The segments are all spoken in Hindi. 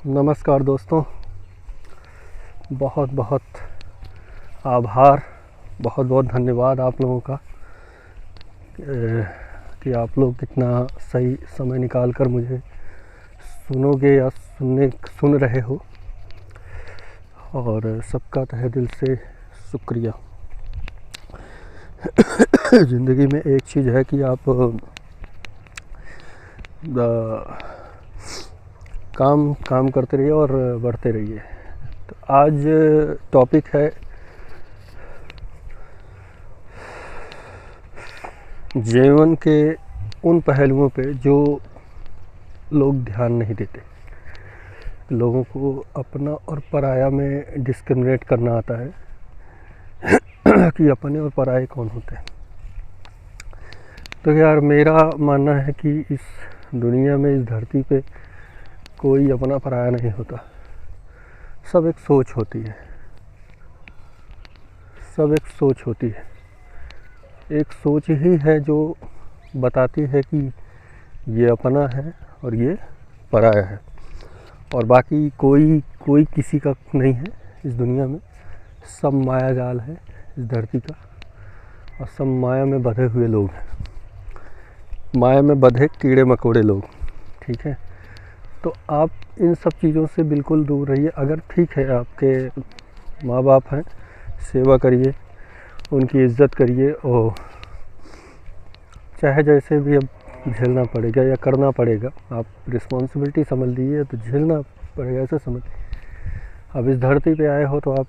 नमस्कार दोस्तों, बहुत बहुत आभार, बहुत बहुत धन्यवाद आप लोगों का कि आप लोग इतना सही समय निकाल कर मुझे सुनोगे या सुन रहे हो, और सबका तहे दिल से शुक्रिया। ज़िंदगी में एक चीज़ है कि आप काम करते रहिए और बढ़ते रहिए। तो आज टॉपिक है जीवन के उन पहलुओं पे जो लोग ध्यान नहीं देते। लोगों को अपना और पराया में डिस्क्रिमिनेट करना आता है कि अपने और पराये कौन होते हैं। तो यार, मेरा मानना है कि इस दुनिया में, इस धरती पे कोई अपना पराया नहीं होता। सब एक सोच होती है, सब एक सोच होती है। एक सोच ही है जो बताती है कि ये अपना है और ये पराया है, और बाकी कोई किसी का नहीं है इस दुनिया में। सब माया जाल है इस धरती का, और सब माया में बंधे हुए लोग हैं, माया में बंधे कीड़े मकोड़े लोग। ठीक है, तो आप इन सब चीज़ों से बिल्कुल दूर रहिए। अगर ठीक है, आपके माँ बाप हैं, सेवा करिए, उनकी इज़्ज़त करिए, और चाहे जैसे भी अब झेलना पड़ेगा या करना पड़ेगा, आप रिस्पॉन्सिबिलिटी समझ लीजिए, तो झेलना पड़ेगा, ऐसे समझ। अब इस धरती पे आए हो तो आप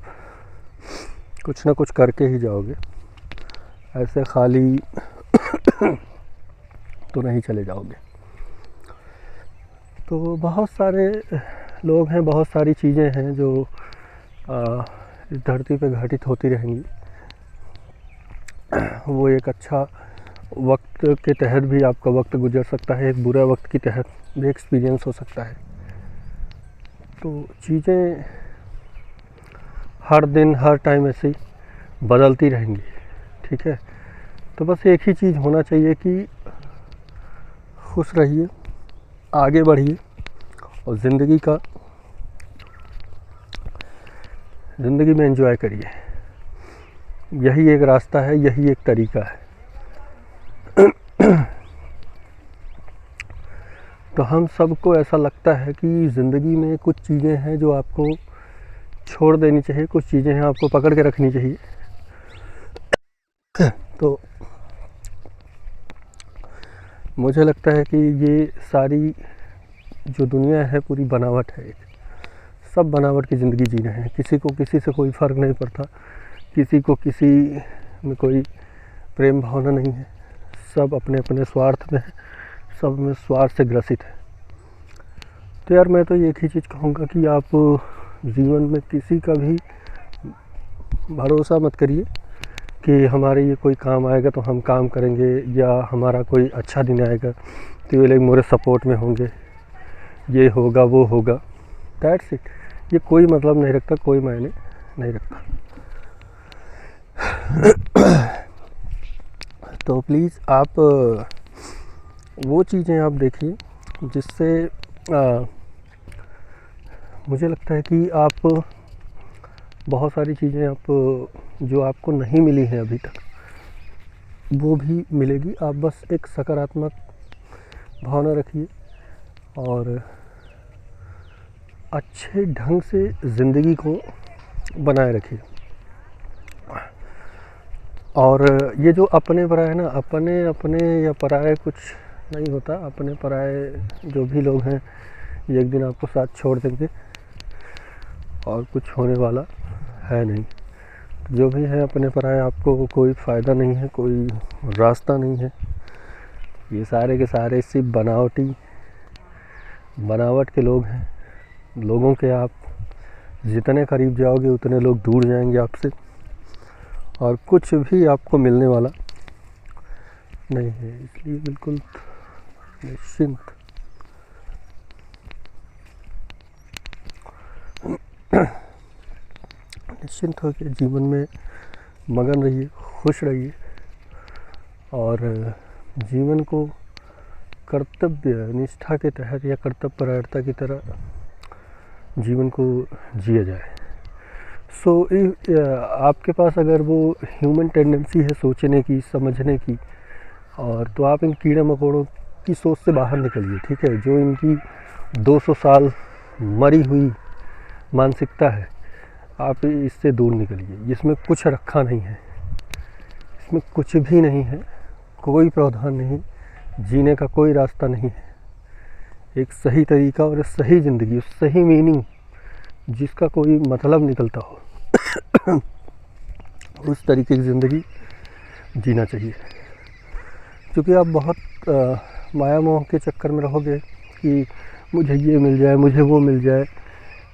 कुछ ना कुछ करके ही जाओगे, ऐसे खाली तो नहीं चले जाओगे। तो बहुत सारे लोग हैं, बहुत सारी चीज़ें हैं जो इस धरती पे घटित होती रहेंगी। वो एक अच्छा वक्त के तहत भी आपका वक्त गुजर सकता है, एक बुरा वक्त के तहत भी एक्सपीरियंस हो सकता है। तो चीज़ें हर दिन हर टाइम ऐसे ही बदलती रहेंगी। ठीक है, तो बस एक ही चीज़ होना चाहिए कि खुश रहिए, आगे बढ़िए, और ज़िंदगी में एंजॉय करिए। यही एक रास्ता है, यही एक तरीका है। तो हम सबको ऐसा लगता है कि ज़िंदगी में कुछ चीज़ें हैं जो आपको छोड़ देनी चाहिए, कुछ चीज़ें हैं आपको पकड़ के रखनी चाहिए। तो मुझे लगता है कि ये सारी जो दुनिया है पूरी बनावट है। सब बनावट की ज़िंदगी जी रहे हैं, किसी को किसी से कोई फ़र्क नहीं पड़ता, किसी को किसी में कोई प्रेम भावना नहीं है। सब अपने अपने स्वार्थ में है, सब में स्वार्थ से ग्रसित है। तो यार, मैं तो एक ही चीज़ कहूँगा कि आप जीवन में किसी का भी भरोसा मत करिए कि हमारे ये कोई काम आएगा तो हम काम करेंगे, या हमारा कोई अच्छा दिन आएगा तो ये लोग मेरे सपोर्ट में होंगे, ये होगा वो होगा। That's it. ये कोई मतलब नहीं रखता, कोई मायने नहीं रखता। तो प्लीज़ आप वो चीज़ें आप देखिए जिससे मुझे लगता है कि आप बहुत सारी चीज़ें आप जो आपको नहीं मिली हैं अभी तक, वो भी मिलेगी। आप बस एक सकारात्मक भावना रखिए और अच्छे ढंग से ज़िंदगी को बनाए रखिए। और ये जो अपने पराए है ना, अपने अपने या पराए कुछ नहीं होता। अपने पराए जो भी लोग हैं ये एक दिन आपको साथ छोड़ देंगे, और कुछ होने वाला है नहीं। जो भी है अपने पराए, आपको कोई फ़ायदा नहीं है, कोई रास्ता नहीं है। ये सारे के सारे सिर्फ बनावट के लोग हैं। लोगों के आप जितने करीब जाओगे उतने लोग दूर जाएंगे आपसे, और कुछ भी आपको मिलने वाला नहीं है। इसलिए बिल्कुल निश्चिंत होकर जीवन में मगन रहिए, खुश रहिए, और जीवन को कर्तव्य निष्ठा के तहत या कर्तव्यपरायणता की तरह जीवन को जिया जाए। सो आपके पास अगर वो ह्यूमन टेंडेंसी है सोचने की, समझने की, और तो आप इन कीड़े मकोड़ों की सोच से बाहर निकलिए, ठीक है। जो इनकी 200 साल मरी हुई मानसिकता है, आप इससे दूर निकलिए। इसमें कुछ रखा नहीं है, इसमें कुछ भी नहीं है, कोई प्रावधान नहीं, जीने का कोई रास्ता नहीं है। एक सही तरीका और सही ज़िंदगी, सही मीनिंग, जिसका कोई मतलब निकलता हो उस तरीके की ज़िंदगी जीना चाहिए। क्योंकि आप बहुत माया मोह के चक्कर में रहोगे कि मुझे ये मिल जाए, मुझे वो मिल जाए,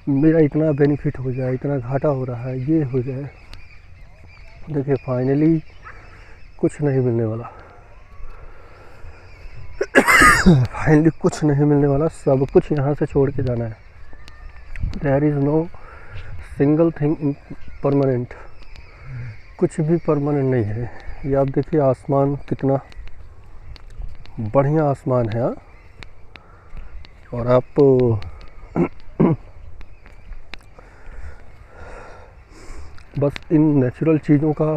मेरा इतना बेनिफिट हो जाए, इतना घाटा हो रहा है, ये हो जाए। देखिए फाइनली कुछ नहीं मिलने वाला फाइनली कुछ नहीं मिलने वाला, सब कुछ यहाँ से छोड़ के जाना है। There is no single thing permanent, कुछ भी परमानेंट नहीं है। ये आप देखिए आसमान, कितना बढ़िया आसमान है, और आप बस इन नेचुरल चीज़ों का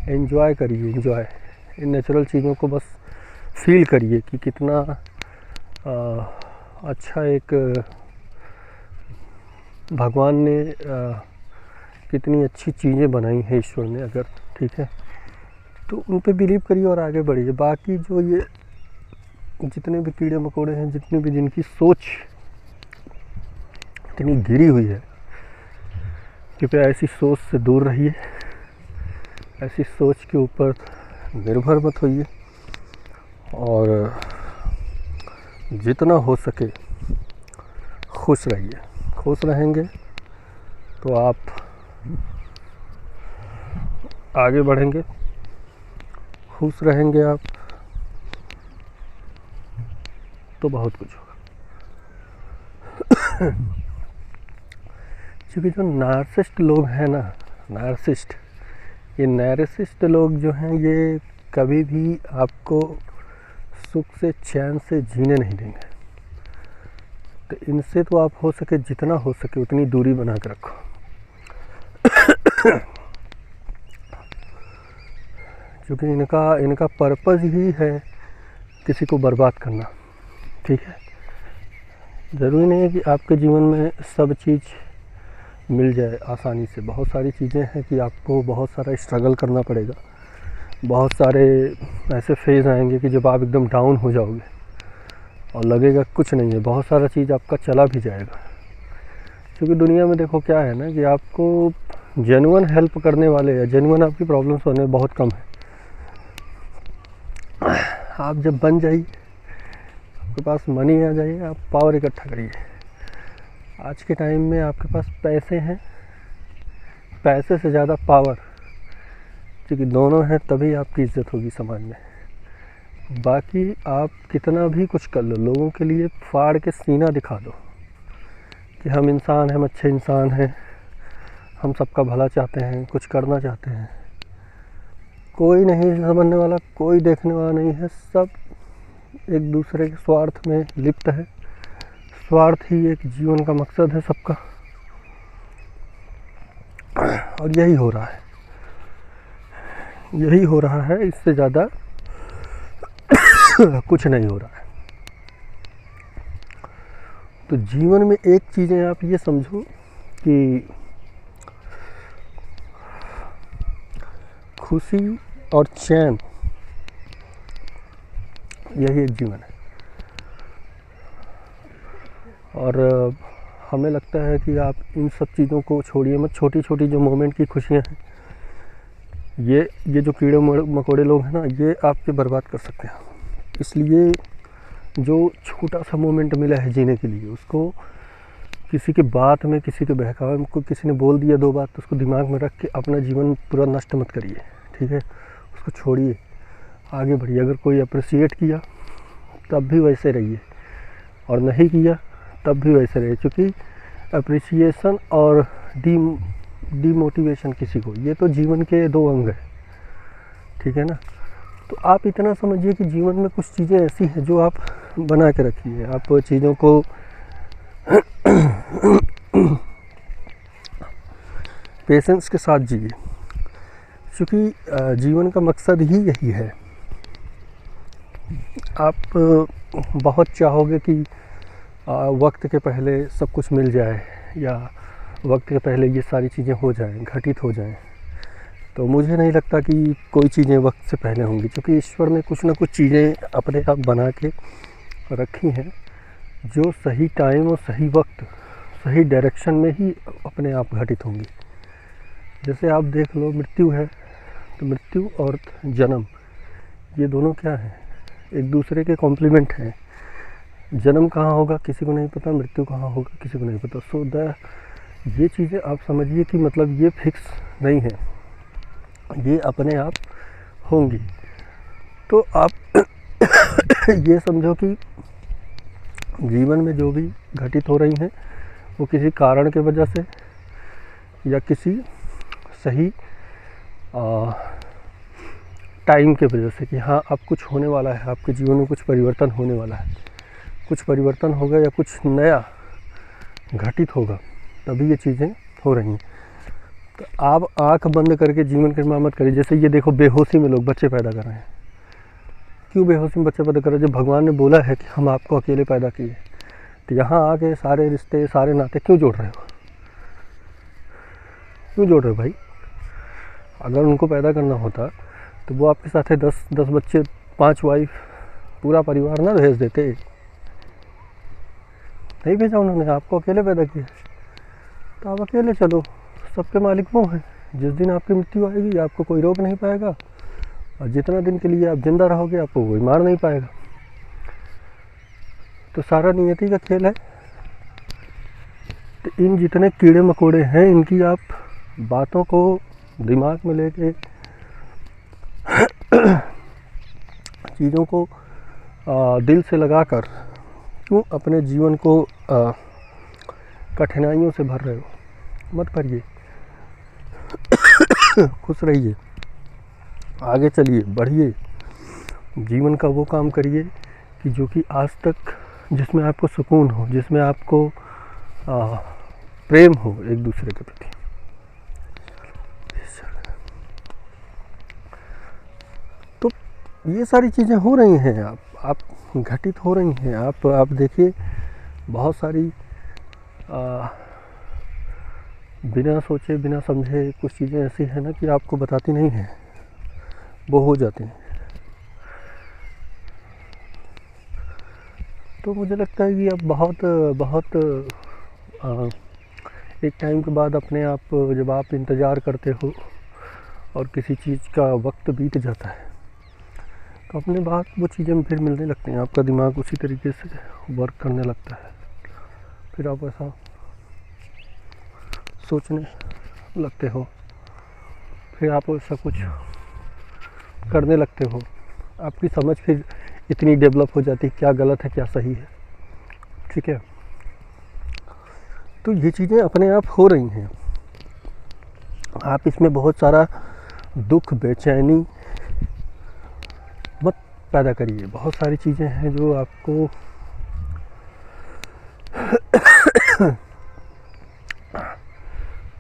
एंजॉय करिए, इन नेचुरल चीज़ों को बस फील करिए कि कितना अच्छा एक भगवान ने कितनी अच्छी चीज़ें बनाई हैं ईश्वर ने, अगर ठीक है तो उन पे बिलीव करिए और आगे बढ़िए। बाकी जो ये जितने भी कीड़े मकोड़े हैं, जितने भी जिनकी सोच इतनी गिरी हुई है, कृपया ऐसी सोच से दूर रहिए, ऐसी सोच के ऊपर निर्भर मत होइए, और जितना हो सके खुश रहिए। खुश रहेंगे तो आप आगे बढ़ेंगे, खुश रहेंगे आप तो बहुत कुछ होगा। क्योंकि जो नार्सिसिस्ट लोग हैं ना, ये नार्सिसिस्ट लोग जो हैं, ये कभी भी आपको सुख से चैन से जीने नहीं देंगे। तो इनसे तो आप हो सके जितना हो सके उतनी दूरी बना के रखो। क्योंकि इनका पर्पज़ ही है किसी को बर्बाद करना, ठीक है। ज़रूरी नहीं है कि आपके जीवन में सब चीज़ मिल जाए आसानी से। बहुत सारी चीज़ें हैं कि आपको बहुत सारा स्ट्रगल करना पड़ेगा, बहुत सारे ऐसे फेज़ आएंगे कि जब आप एकदम डाउन हो जाओगे और लगेगा कुछ नहीं है, बहुत सारा चीज़ आपका चला भी जाएगा। क्योंकि दुनिया में देखो क्या है ना, कि आपको जेन्युइन हेल्प करने वाले या जेन्युइन आपकी प्रॉब्लम्स होने बहुत कम है। आप जब बन जाइए, आपके पास मनी आ जाइए, आप पावर इकट्ठा करिए। आज के टाइम में आपके पास पैसे हैं, पैसे से ज़्यादा पावर, क्योंकि दोनों हैं तभी आपकी इज्जत होगी समाज में। बाकी आप कितना भी कुछ कर लो, लोगों के लिए फाड़ के सीना दिखा दो कि हम इंसान हैं, हम अच्छे इंसान हैं, हम सबका भला चाहते हैं, कुछ करना चाहते हैं, कोई नहीं समझने वाला, कोई देखने वाला नहीं है। सब एक दूसरे के स्वार्थ में लिप्त है। स्वार्थ ही एक जीवन का मकसद है सबका, और यही हो रहा है, इससे ज़्यादा कुछ नहीं हो रहा है। तो जीवन में एक चीज़ें आप ये समझो कि खुशी और चैन, यही एक जीवन है। और हमें लगता है कि आप इन सब चीज़ों को छोड़िए मत। छोटी छोटी जो मोमेंट की खुशियाँ हैं, ये जो कीड़े मकोड़े लोग हैं ना, ये आपके बर्बाद कर सकते हैं। इसलिए जो छोटा सा मोमेंट मिला है जीने के लिए, उसको किसी के बात में, किसी के बहकावे में, कोई किसी ने बोल दिया 2 बात, तो उसको दिमाग में रख के अपना जीवन पूरा नष्ट मत करिए, ठीक है। उसको छोड़िए, आगे बढ़िए। अगर कोई अप्रिशिएट किया तब भी वैसे रहिए, और नहीं किया तब भी वैसे रहिए। क्योंकि अप्रिसिएशन और डीमोटिवेशन किसी को, ये तो जीवन के 2 अंग हैं, ठीक है ना। तो आप इतना समझिए कि जीवन में कुछ चीज़ें ऐसी हैं जो आप बना के रखिए। आप चीज़ों को पेशेंस के साथ जिए, क्योंकि जीवन का मकसद ही यही है। आप बहुत चाहोगे कि वक्त के पहले सब कुछ मिल जाए या वक्त के पहले ये सारी चीज़ें हो जाएं, घटित हो जाएं, तो मुझे नहीं लगता कि कोई चीज़ें वक्त से पहले होंगी, क्योंकि ईश्वर ने कुछ ना कुछ चीज़ें अपने आप बना के रखी हैं जो सही टाइम और सही वक्त, सही डायरेक्शन में ही अपने आप घटित होंगी। जैसे आप देख लो, मृत्यु है तो मृत्यु और जन्म, ये दोनों क्या हैं, एक दूसरे के कॉम्प्लीमेंट हैं। जन्म कहाँ होगा किसी को नहीं पता, मृत्यु कहाँ होगा किसी को नहीं पता। सो ये चीज़ें आप समझिए कि मतलब ये फिक्स नहीं है, ये अपने आप होंगी। तो आप ये समझो कि जीवन में जो भी घटित हो रही हैं वो किसी कारण के वजह से या किसी सही टाइम के वजह से, कि हाँ अब कुछ होने वाला है, आपके जीवन में कुछ परिवर्तन होने वाला है, कुछ परिवर्तन होगा या कुछ नया घटित होगा, तभी ये चीज़ें हो रही हैं। तो आप आंख बंद करके जीवन की मत करिए। जैसे ये देखो, बेहोशी में लोग बच्चे पैदा कर रहे हैं। क्यों बेहोशी में बच्चे पैदा कर रहे हैं? जब भगवान ने बोला है कि हम आपको अकेले पैदा किए, तो यहाँ आके सारे रिश्ते, सारे नाते क्यों जोड़ रहे हो? क्यों जोड़ रहे हो भाई? अगर उनको पैदा करना होता तो वो आपके साथ है 10 बच्चे, 5 वाइफ, पूरा परिवार ना भेज देते। नहीं भेजा उन्होंने, आपको अकेले पैदा किया, तो आप अकेले चलो, सबके मालिक वो हैं। जिस दिन आपकी मृत्यु आएगी आपको कोई रोक नहीं पाएगा, और जितना दिन के लिए आप जिंदा रहोगे आपको कोई मार नहीं पाएगा। तो सारा नियति का खेल है। तो इन जितने कीड़े मकोड़े हैं, इनकी आप बातों को दिमाग में लेके चीज़ों को दिल से लगाकर क्यों अपने जीवन को कठिनाइयों से भर रहे हो? मत करिए। खुश रहिए, आगे चलिए, बढ़िए। जीवन का वो काम करिए कि जो कि आज तक, जिसमें आपको सुकून हो, जिसमें आपको प्रेम हो एक दूसरे के प्रति। तो ये सारी चीज़ें हो रही हैं, आप घटित हो रही हैं। आप देखिए, बहुत सारी बिना सोचे बिना समझे कुछ चीज़ें ऐसी हैं ना कि आपको बताती नहीं हैं, वो हो जाती हैं। तो मुझे लगता है कि अब बहुत एक टाइम के बाद अपने आप, जब आप इंतज़ार करते हो और किसी चीज़ का वक्त बीत जाता है, तो अपने बाद वो चीज़ें फिर मिलने लगती हैं। आपका दिमाग उसी तरीके से वर्क करने लगता है, फिर आप ऐसा सोचने लगते हो, फिर आप ऐसा कुछ करने लगते हो। आपकी समझ फिर इतनी डेवलप हो जाती है, क्या गलत है क्या सही है। ठीक है, तो ये चीज़ें अपने आप हो रही हैं। आप इसमें बहुत सारा दुख, बेचैनी मत पैदा करिए। बहुत सारी चीज़ें हैं जो आपको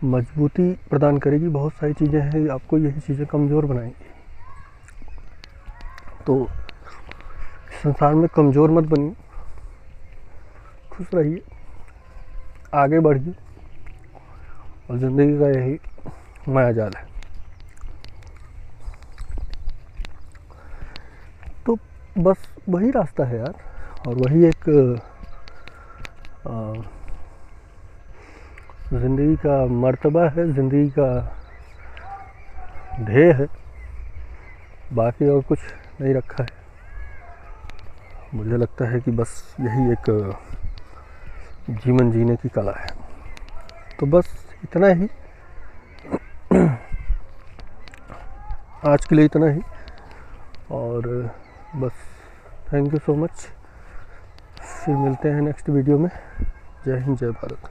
मजबूती प्रदान करेगी, बहुत सारी चीज़ें हैं आपको यही चीज़ें कमज़ोर बनाएंगी। तो संसार में कमज़ोर मत बनिए, खुश रहिए, आगे बढ़िए, और ज़िंदगी का यही मायाजाल है। तो बस वही रास्ता है यार, और वही एक ज़िंदगी का मर्तबा है, ज़िंदगी का ध्येय है। बाकी और कुछ नहीं रखा है। मुझे लगता है कि बस यही एक जीवन जीने की कला है। तो बस इतना ही, आज के लिए इतना ही, और बस थैंक यू सो मच। फिर मिलते हैं नेक्स्ट वीडियो में। जय हिंद, जय भारत।